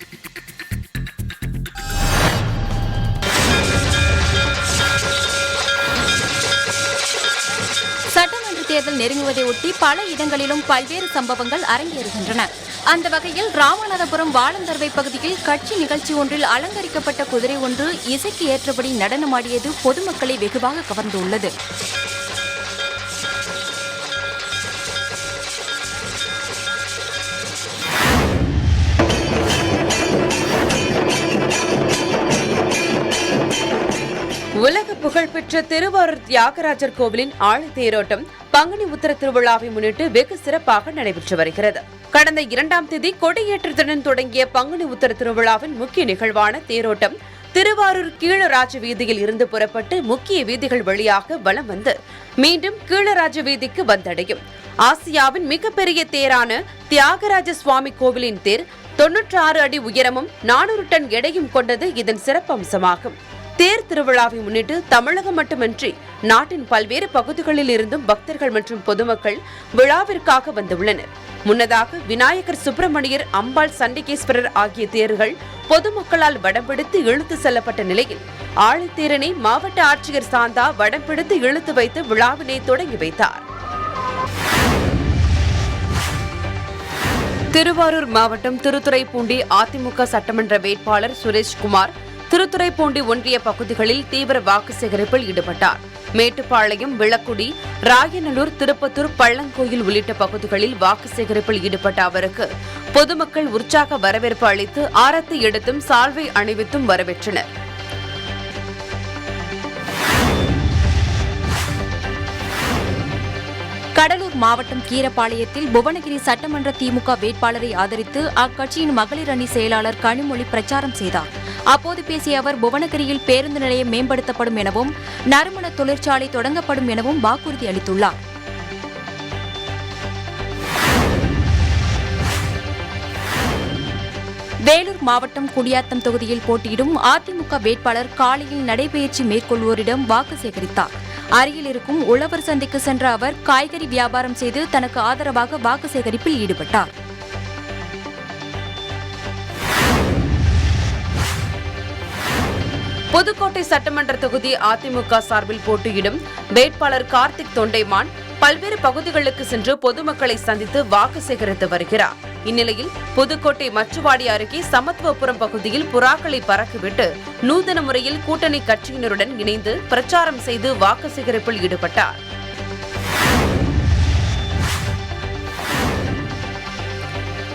சட்டமன்ற தேர்தல் நெருங்குவதை ஒட்டி பல இடங்களிலும் பல்வேறு சம்பவங்கள் அரங்கேறுகின்றன. அந்த வகையில் ராமநாதபுரம் வாழந்தர்வை பகுதியில் கட்சி நிகழ்ச்சி ஒன்றில் அலங்கரிக்கப்பட்ட குதிரை ஒன்று இசைக்கு ஏற்றபடி நடனமாடியது பொதுமக்களை வெகுவாக கவர்ந்துள்ளது. உலக புகழ்பெற்ற திருவாரூர் தியாகராஜர் கோவிலின் ஆழி தேரோட்டம் பங்குனி உத்திர திருவிழாவை முன்னிட்டு வெகு சிறப்பாக நடைபெற்று வருகிறது. கடந்த 2ஆம் தேதி கொடியேற்றத்துடன் தொடங்கிய பங்குனி உத்திர திருவிழாவின் முக்கிய நிகழ்வான தேரோட்டம் திருவாரூர் கீழராஜ வீதியில் இருந்து புறப்பட்டு முக்கிய வீதிகள் வழியாக வலம் வந்து மீண்டும் கீழராஜ வீதிக்கு வந்தடையும். ஆசியாவின் மிகப்பெரிய தேரான தியாகராஜ சுவாமி கோவிலின் தேர் 96 அடி உயரமும் 400 டன் எடையும் கொண்டது இதன் சிறப்பம்சமாகும். தேர் திருவிழாவை முன்னிட்டு தமிழகம் மட்டுமின்றி நாட்டின் பல்வேறு பகுதிகளில் இருந்தும் பக்தர்கள் மற்றும் பொதுமக்கள் விழாவிற்காக வந்துள்ளனர். முன்னதாக விநாயகர், சுப்பிரமணியர், அம்பாள், சண்டிகேஸ்வரர் ஆகிய தேர்கள் பொதுமக்களால் வடம் பிடித்து இழுத்து செல்லப்பட்ட நிலையில் ஆழித்தேரனை மாவட்ட ஆட்சியர் சாந்தா வடம் பிடித்து இழுத்து வைத்து விழாவினை தொடங்கி வைத்தார். திருவாரூர் மாவட்டம் திருத்துறைப்பூண்டி அதிமுக சட்டமன்ற வேட்பாளர் சுரேஷ்குமார் திருத்துறைப்பூண்டி ஒன்றிய பகுதிகளில் தீவிர வாக்கு சேகரிப்பில் ஈடுபட்டார். மேட்டுப்பாளையம், விளக்குடி, ராயநல்லூர், திருப்பத்தூர், பள்ளங்கோயில் உள்ளிட்ட பகுதிகளில் வாக்கு சேகரிப்பில் ஈடுபட்ட அவருக்கு பொதுமக்கள் உற்சாக வரவேற்பு அளித்து ஆரத்தி எடுத்தும் சால்வை அணிவித்தும் வரவேற்றனர். கடலூர் மாவட்டம் கீரப்பாளையத்தில் புவனகிரி சட்டமன்ற திமுக வேட்பாளரை ஆதரித்து அக்கட்சியின் மகளிர் அணி செயலாளர் கனிமொழி பிரச்சாரம் செய்தார். அப்போது பேசிய அவர் புவனகிரியில் பேருந்து நிலையம் மேம்படுத்தப்படும் எனவும் நறுமண தொழிற்சாலை தொடங்கப்படும் எனவும் வாக்குறுதி அளித்துள்ளார். வேலூர் மாவட்டம் குடியாத்தம் தொகுதியில் போட்டியிடும் அதிமுக வேட்பாளர் காலையில் நடைபயிற்சி மேற்கொள்வோரிடம் வாக்கு சேகரித்தார். அருகில் இருக்கும் உழவர் சந்தைக்கு சென்ற அவர் காய்கறி வியாபாரம் செய்து தனக்கு ஆதரவாக வாக்கு சேகரிப்பில் ஈடுபட்டார். புதுக்கோட்டை சட்டமன்ற தொகுதி அதிமுக சார்பில் போட்டியிடும் வேட்பாளர் கார்த்திக் தொண்டைமான் பல்வேறு பகுதிகளுக்கு சென்று பொதுமக்களை சந்தித்து வாக்கு சேகரித்து வருகிறார். இந்நிலையில் புதுக்கோட்டை மச்சுவாடி அருகே சமத்துவபுரம் பகுதியில் புறாக்களை பறக்கவிட்டு நூதன முறையில் கூட்டணி கட்சியினருடன் இணைந்து பிரச்சாரம் செய்து வாக்கு சேகரிப்பில் ஈடுபட்டார்.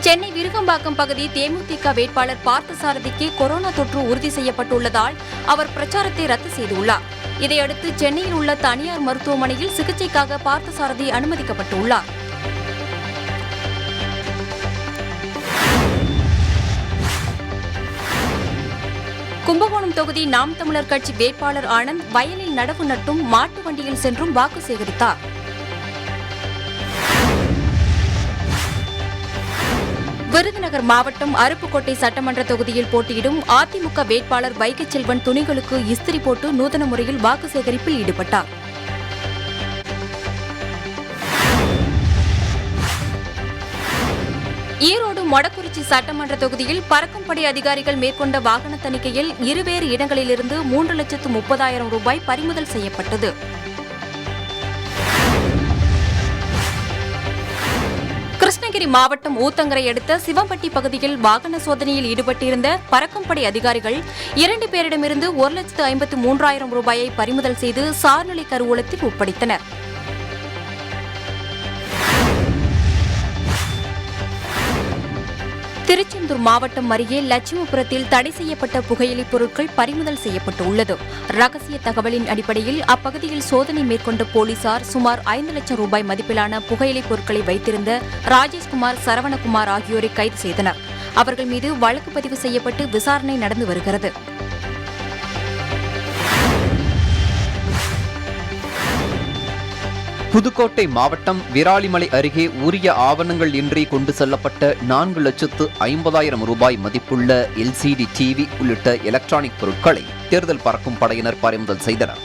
சென்னை விருகம்பாக்கம் பகுதி தேமுதிக வேட்பாளர் பார்த்தசாரதிக்கு கொரோனா தொற்று உறுதி செய்யப்பட்டுள்ளதால் அவர் பிரச்சாரத்தை ரத்து செய்துள்ளார். இதையடுத்து சென்னையில் உள்ள தனியார் மருத்துவமனையில் சிகிச்சைக்காக பார்த்தசாரதி அனுமதிக்கப்பட்டுள்ளார். கும்பகோணம் தொகுதி நாம் தமிழர் கட்சி வேட்பாளர் ஆனந்த் வயலில் நடவு நட்டும் மாட்டு வண்டியில் சென்றும் வாக்கு சேகரித்தார். விருதுநகர் மாவட்டம் அருப்புக்கோட்டை சட்டமன்ற தொகுதியில் போட்டியிடும் அதிமுக வேட்பாளர் வைகை செல்வன் துணிகளுக்கு இஸ்திரி போட்டு நூதன முறையில் வாக்கு சேகரிப்பில் ஈடுபட்டார். ஈரோடு மொடக்குறிச்சி சட்டமன்ற தொகுதியில் பறக்கும்படை அதிகாரிகள் மேற்கொண்ட வாகன தணிக்கையில் இருவேறு இடங்களிலிருந்து 3,30,000 ரூபாய் பறிமுதல் செய்யப்பட்டது. கிருஷ்ணகிரி மாவட்டம் ஊத்தங்கரை அடுத்த சிவம்பட்டி பகுதியில் வாகன சோதனையில் ஈடுபட்டிருந்த பறக்கும்படை அதிகாரிகள் 2 பேரிடமிருந்து 1,53,000 ரூபாயை பறிமுதல் செய்து சார்நிலை கருவூலத்தில் ஒப்படைத்தனர். திருச்செந்தூர் மாவட்டம் அருகே லட்சுமிபுரத்தில் தடை செய்யப்பட்ட புகையிலைப் பொருட்கள் பறிமுதல் செய்யப்பட்டுள்ளது. ரகசிய தகவலின் அடிப்படையில் அப்பகுதியில் சோதனை மேற்கொண்ட போலீசார் சுமார் 5 லட்சம் ரூபாய் மதிப்பிலான புகையிலைப் பொருட்களை வைத்திருந்த ராஜேஷ்குமார், சரவணகுமார் ஆகியோரை கைது செய்தனர். அவர்கள் மீது வழக்கு பதிவு செய்யப்பட்டு விசாரணை நடந்து வருகிறது. புதுக்கோட்டை மாவட்டம் விராலிமலை அருகே உரிய ஆவணங்கள் இன்றி கொண்டு செல்லப்பட்ட 4,50,000 ரூபாய் மதிப்புள்ள LCD டிவி உள்ளிட்ட எலக்ட்ரானிக் பொருட்களை தேர்தல் பறக்கும் படையினர் பறிமுதல் செய்தனர்.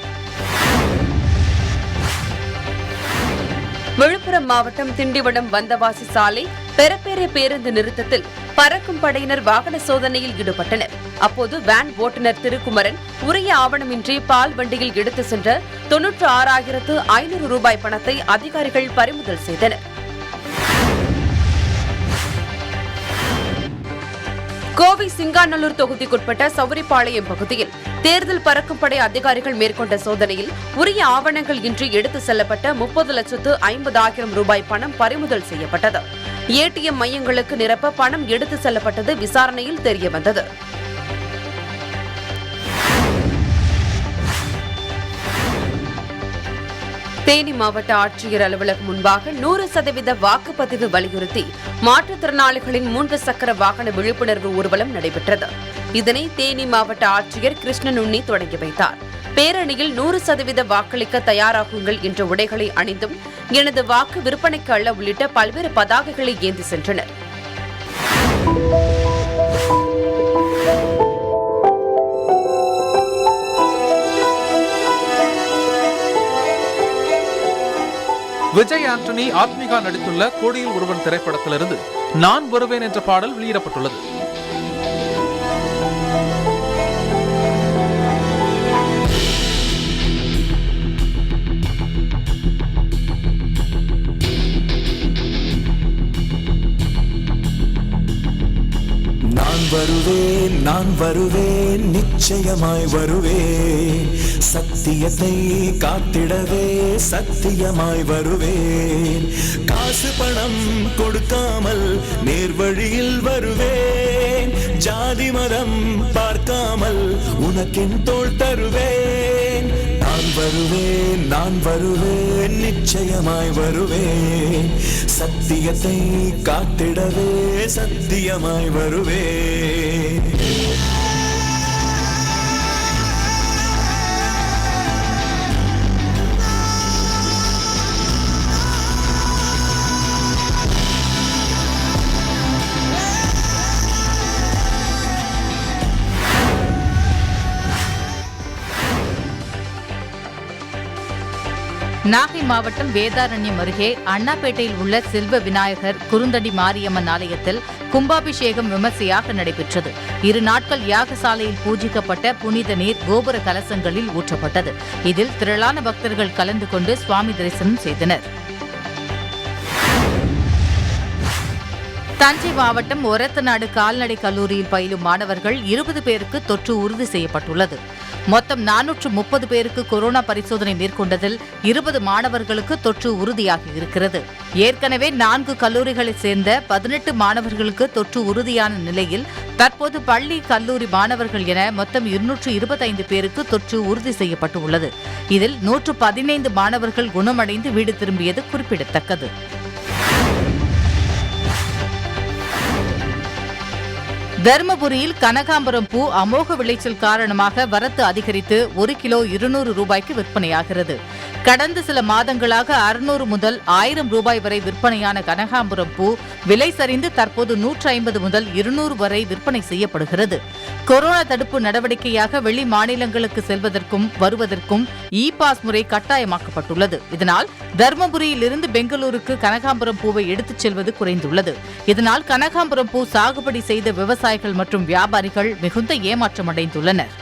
விழுப்புரம் மாவட்டம் திண்டிவனம் வந்தவாசி சாலை பெரப்பேரை பேருந்து நிறுத்தத்தில் பறக்கும் படையினர் வாகன சோதனையில் ஈடுபட்டனர். அப்போது வேன் ஓட்டுநர் திருக்குமரன் உரிய ஆவணமின்றி பால் வண்டியில் எடுத்து சென்ற 96,500 ரூபாய் பணத்தை அதிகாரிகள் பறிமுதல் செய்தனர். கோவை சிங்காநல்லூர் தொகுதிக்குட்பட்ட சௌரிபாளையம் பகுதியில் தேர்தல் பறக்கும் படை அதிகாரிகள் மேற்கொண்ட சோதனையில் உரிய ஆவணங்கள் இன்றி எடுத்து செல்லப்பட்ட 30,50,000 ரூபாய் பணம் பறிமுதல் செய்யப்பட்டது. ATM மையங்களுக்கு நிரப்ப பணம் எடுத்து செல்லப்பட்டது விசாரணையில் தெரியவந்தது. தேனி மாவட்ட ஆட்சியர் அலுவலகம் முன்பாக 100% வாக்குப்பதிவு வலியுறுத்தி மாற்றுத்திறனாளிகளின் 3 சக்கர வாகன விழிப்புணர்வு ஊர்வலம் நடைபெற்றது. இதனை தேனி மாவட்ட ஆட்சியர் கிருஷ்ணனுண்ணி தொடங்கி வைத்தார். பேரணியில் 100% வாக்களிக்க தயாராகுங்கள் என்ற உடைகளை அணிந்தும் எனது வாக்கு விற்பனைக்கு அல்ல உள்ளிட்ட பல்வேறு பதாகைகளை ஏந்தி சென்றனர். விஜய் ஆண்டனி ஆத்மிகா நடித்துள்ள கோடியில் ஒருவன் திரைப்படத்திலிருந்து நான் வருவேன் என்ற பாடல் வெளியிடப்பட்டுள்ளது. நான் வருவேன் நிச்சயமாய் வருவேன், சத்தியத்தை காத்திடவே சத்தியமாய் வருவேன், காசு பணம் கொடுக்காமல் நேர்வழியில் வருவேன், ஜாதி மதம் பார்க்காமல் உனக்கென் தோள் தருவேன், நான் வருவேன் நிச்சயமாய் வருவேன், சத்தியத்தை காத்திடவே சத்தியமாய் வருவேன். நாகை மாவட்டம் வேதாரண்யம் அருகே அண்ணாப்பேட்டையில் உள்ள செல்வ விநாயகர் குறுந்தடி மாரியம்மன் ஆலயத்தில் கும்பாபிஷேகம் விமர்சையாக நடைபெற்றது. 2 நாட்கள் யாகசாலையில் பூஜிக்கப்பட்ட புனித நீர் கோபுர கலசங்களில் ஊற்றப்பட்டது. இதில் திரளான பக்தர்கள் கலந்து கொண்டு சுவாமி தரிசனம் செய்தனர். தஞ்சை மாவட்டம் ஒரத்தநாடு கால்நடை கல்லூரியில் பயிலும் மாணவர்கள் 20 பேருக்கு தொற்று உறுதி செய்யப்பட்டுள்ளது. மொத்தம் 430 பேருக்கு கொரோனா பரிசோதனை மேற்கொண்டதில் 20 மாணவர்களுக்கு தொற்று உறுதியாகி இருக்கிறது. ஏற்கனவே 4 கல்லூரிகளைச் சேர்ந்த 18 மாணவர்களுக்கு தொற்று உறுதியான நிலையில் தற்போது பள்ளி கல்லூரி மாணவர்கள் என மொத்தம் 225 பேருக்கு தொற்று உறுதி செய்யப்பட்டு உள்ளது. இதில் 115 மாணவர்கள் குணமடைந்து வீடு திரும்பியது குறிப்பிடத்தக்கது. தருமபுரியில் கனகாம்பரம் பூ அமோக விளைச்சல் காரணமாக வரத்து அதிகரித்து 1 கிலோ 200 ரூபாய்க்கு விற்பனையாகிறது. கடந்த சில மாதங்களாக 600 முதல் 1000 ரூபாய் வரை விற்பனையான கனகாம்பரம் பூ விலை சரிந்து தற்போது 150 முதல் 200 வரை விற்பனை செய்யப்படுகிறது. கொரோனா தடுப்பு நடவடிக்கையாக வெளி மாநிலங்களுக்கு செல்வதற்கும் வருவதற்கும் பாஸ் முறை கட்டாயமாக்கப்பட்டுள்ளது. இதனால் தருமபுரியில் இருந்து பெங்களூருக்கு கனகாம்பரம் பூவை எடுத்துச் செல்வது குறைந்துள்ளது. இதனால் கனகாம்பரம் பூ சாகுபடி செய்த விவசாயிகள் மற்றும் வியாபாரிகள் மிகுந்த ஏமாற்றமடைந்துள்ளனர்.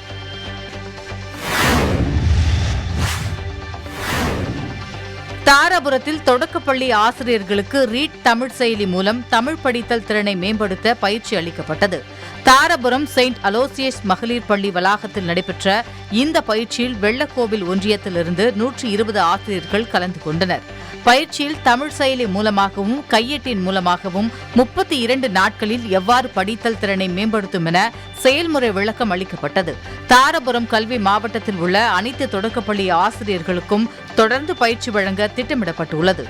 தாராபுரத்தில் தொடக்கப்பள்ளி ஆசிரியர்களுக்கு ரீட் தமிழ் செயலி மூலம் தமிழ் படித்தல் திறனை மேம்படுத்த பயிற்சி அளிக்கப்பட்டது. தாராபுரம் செயின்ட் அலோசியஸ் மகளிர் பள்ளி வளாகத்தில் நடைபெற்ற இந்த பயிற்சியில் வெள்ளக்கோவில் ஒன்றியத்திலிருந்து 120 ஆசிரியர்கள் கலந்து கொண்டனர். பயிற்சியில் தமிழ் செயலி மூலமாகவும் கையேட்டின் மூலமாகவும் 32 நாட்களில் எவ்வாறு படித்தல் திறனை மேம்படுத்தும் என செயல்முறை விளக்கம் அளிக்கப்பட்டது. தாராபுரம் கல்வி மாவட்டத்தில் உள்ள அனைத்து தொடக்கப்பள்ளி ஆசிரியர்களுக்கும் தொடர்ந்து பயிற்சி வழங்க திட்டமிடப்பட்டுள்ளது.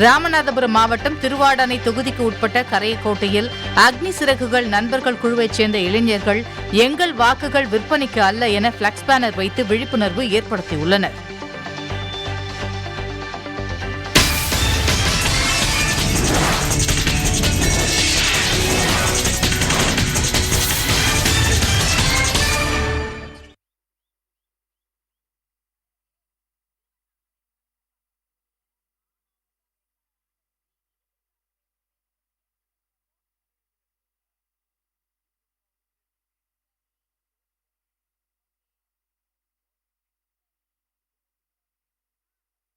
ராமநாதபுரம் மாவட்டம் திருவாடானை தொகுதிக்கு உட்பட்ட கரையக்கோட்டையில் அக்னி சிறகுகள் நண்பர்கள் குழுவைச் சேர்ந்த இளைஞர்கள் எங்கள் வாக்குகள் விற்பனைக்கு அல்ல என பிளக்ஸ் பேனர் வைத்து விழிப்புணர்வு ஏற்படுத்தியுள்ளனர்.